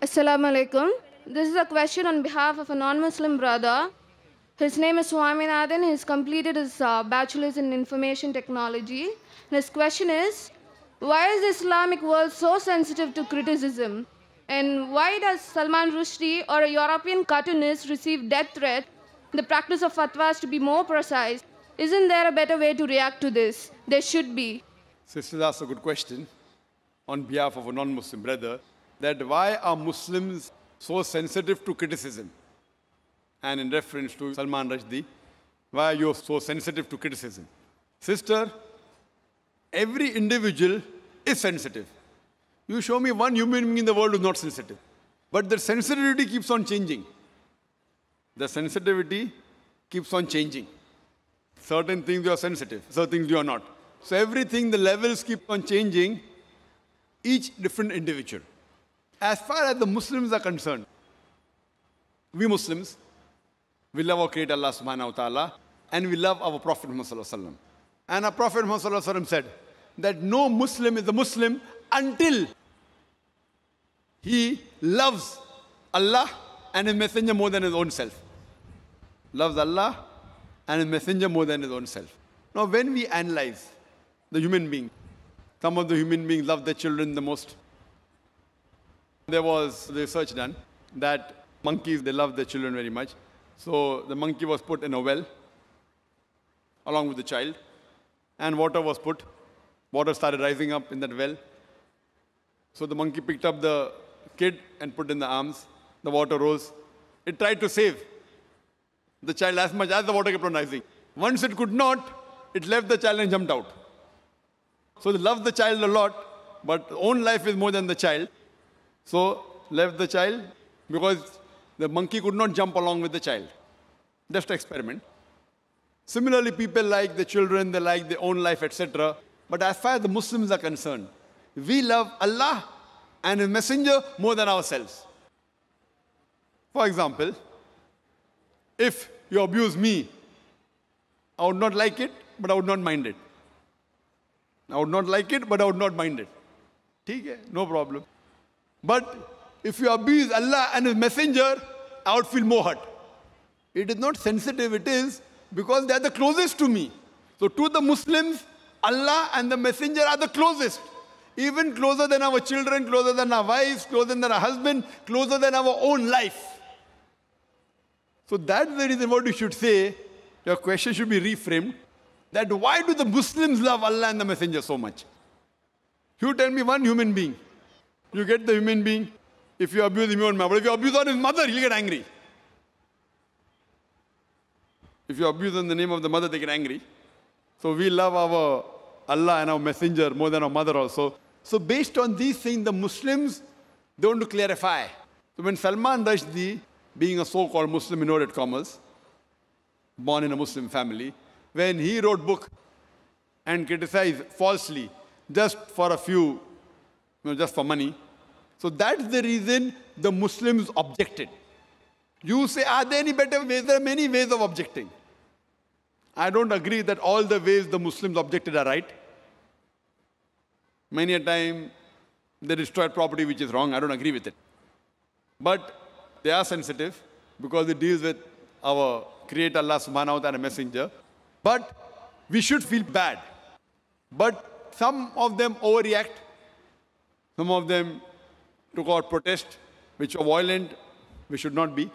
Assalamu alaikum. This is a question on behalf of a non-Muslim brother. His name is Swaminathan. He has completed his bachelor's in information technology. And his question is, why is the Islamic world so sensitive to criticism? And why does Salman Rushdie or a European cartoonist receive death threats? The practice of fatwas to be more precise. Isn't there a better way to react to this? There should be. Sister asked a good question on behalf of a non-Muslim brother, that why are Muslims so sensitive to criticism? And in reference to Salman Rushdie, why are you so sensitive to criticism? Sister, every individual is sensitive. You show me one human being in the world who is not sensitive. But the sensitivity keeps on changing. The sensitivity keeps on changing. Certain things you are sensitive, certain things you are not. So everything, the levels keep on changing, each different individual. As far as the Muslims are concerned, we Muslims, we love our Creator Allah subhanahu wa ta'ala, and we love our Prophet Muhammad sallallahu alaihi wasallam. And our Prophet Muhammad sallallahu alaihi wasallam said that no Muslim is a Muslim until he loves Allah and His Messenger more than his own self. Loves Allah and His Messenger more than his own self. Now when we analyze the human being, some of the human beings love their children the most. There was research done that monkeys, they love their children very much. So the monkey was put in a well along with the child, and water was put. Water started rising up in that well. So the monkey picked up the kid and put in the arms. The water rose. It tried to save the child as much as the water kept on rising. Once it could not, it left the child and jumped out. So they loved the child a lot, but own life is more than the child. So left the child because the monkey could not jump along with the child. Just experiment. Similarly, people like the children, they like their own life, etc. But as far as the Muslims are concerned, we love Allah and His Messenger more than ourselves. For example, if you abuse me, I would not like it, but I would not mind it. I would not like it, but I would not mind it. ठीक है, no problem. But if you abuse Allah and His Messenger, I would feel more hurt. It is not sensitive, it is because they are the closest to me. So to the Muslims, Allah and the Messenger are the closest. Even closer than our children, closer than our wives, closer than our husband, closer than our own life. So that's the reason what you should say, your question should be reframed, that why do the Muslims love Allah and the Messenger so much? You tell me one human being. You get the human being, if you abuse him, you won't mind. But if you abuse on his mother, he'll get angry. If you abuse in the name of the mother, they get angry. So we love our Allah and our Messenger more than our mother also. So based on these things, the Muslims, they want to clarify. So when Salman Rushdie, being a so-called Muslim in inverted commas, born in a Muslim family, when he wrote book and criticized falsely just for a few, just for money, so that's the reason the Muslims objected. You say, are there any better ways? There are many ways of objecting. I don't agree that all the ways the Muslims objected are right. Many a time, they destroy property which is wrong. I don't agree with it. But they are sensitive because it deals with our Creator Allah subhanahu wa ta'ala Messenger. But we should feel bad. But some of them overreact. Some of them took out protest, which were violent, which should not be.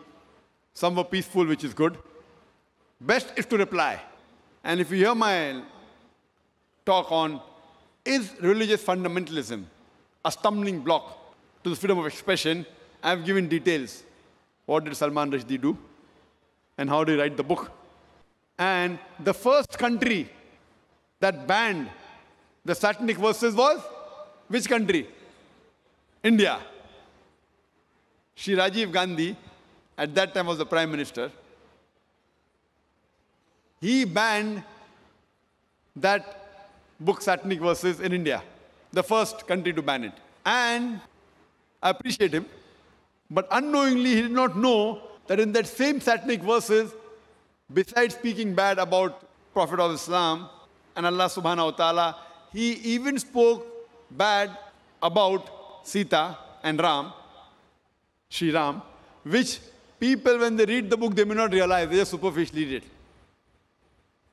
Some were peaceful, which is good. Best is to reply. And if you hear my talk on, is religious fundamentalism a stumbling block to the freedom of expression, I have given details. What did Salman Rushdie do? And how did he write the book? And the first country that banned the satanic verses was which country? India. Shri Rajiv Gandhi, at that time was the Prime Minister. He banned that book, Satanic Verses, in India. The first country to ban it. And I appreciate him. But unknowingly, he did not know that in that same Satanic Verses, besides speaking bad about Prophet of Islam and Allah subhanahu wa ta'ala, he even spoke bad about Sita and Ram. Sri Ram, which people, when they read the book, they may not realize, they just superficially read it.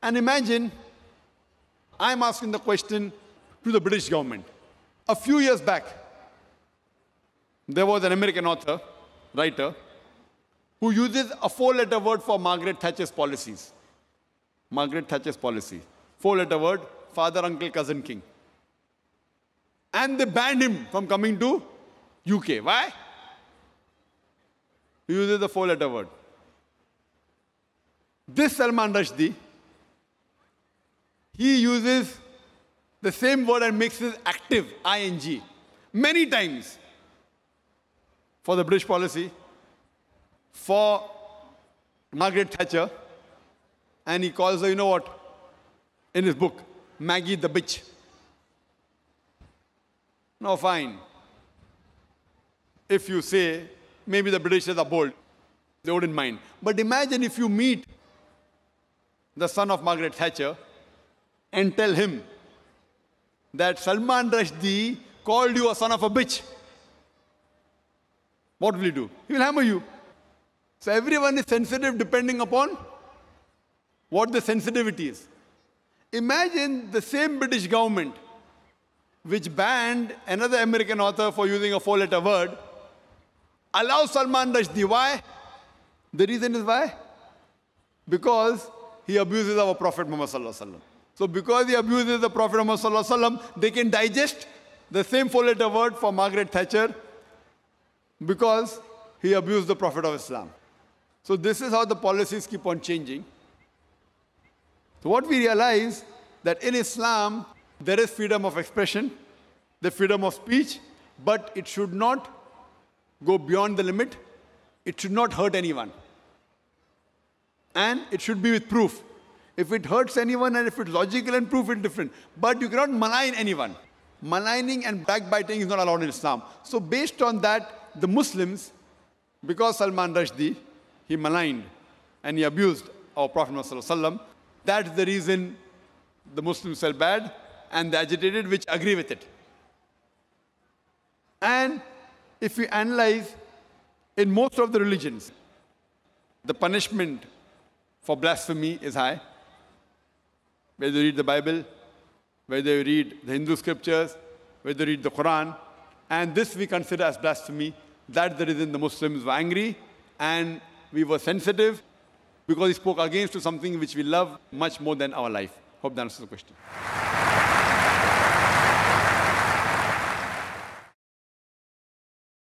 And imagine, I'm asking the question to the British government. A few years back, there was an American author, writer, who uses a 4-letter word for Margaret Thatcher's policies. Margaret Thatcher's policy. 4-letter word, father, uncle, cousin, king. And they banned him from coming to UK. Why? He uses the 4-letter word. This Salman Rushdie, he uses the same word and makes it active, ing, many times for the British policy, for Margaret Thatcher, and he calls her, you know what, in his book, Maggie the bitch. Now fine. If you say, maybe the Britishers are bold, they wouldn't mind. But imagine if you meet the son of Margaret Thatcher and tell him that Salman Rushdie called you a son of a bitch. What will he do? He will hammer you. So everyone is sensitive depending upon what the sensitivity is. Imagine the same British government which banned another American author for using a 4-letter word, allows Salman Rushdie. Why? The reason is why? Because he abuses our Prophet Muhammad Sallallahu Alaihi Wasallam. So because he abuses the Prophet Muhammad Sallallahu Alaihi Wasallam, they can digest the same 4-letter word for Margaret Thatcher because he abused the Prophet of Islam. So this is how the policies keep on changing. So what we realize that in Islam, there is freedom of expression, the freedom of speech, but it should not go beyond the limit. It should not hurt anyone. And it should be with proof. If it hurts anyone and if it's logical and proof, it's different. But you cannot malign anyone. Maligning and backbiting is not allowed in Islam. So based on that, the Muslims, because Salman Rushdie, he maligned and he abused our Prophet Muhammad, that's the reason the Muslims felt bad and they agitated, which agree with it. And if we analyze, in most of the religions, the punishment for blasphemy is high. Whether you read the Bible, whether you read the Hindu scriptures, whether you read the Quran, and this we consider as blasphemy. That's the reason the Muslims were angry and we were sensitive because he spoke against to something which we love much more than our life. Hope that answers the question.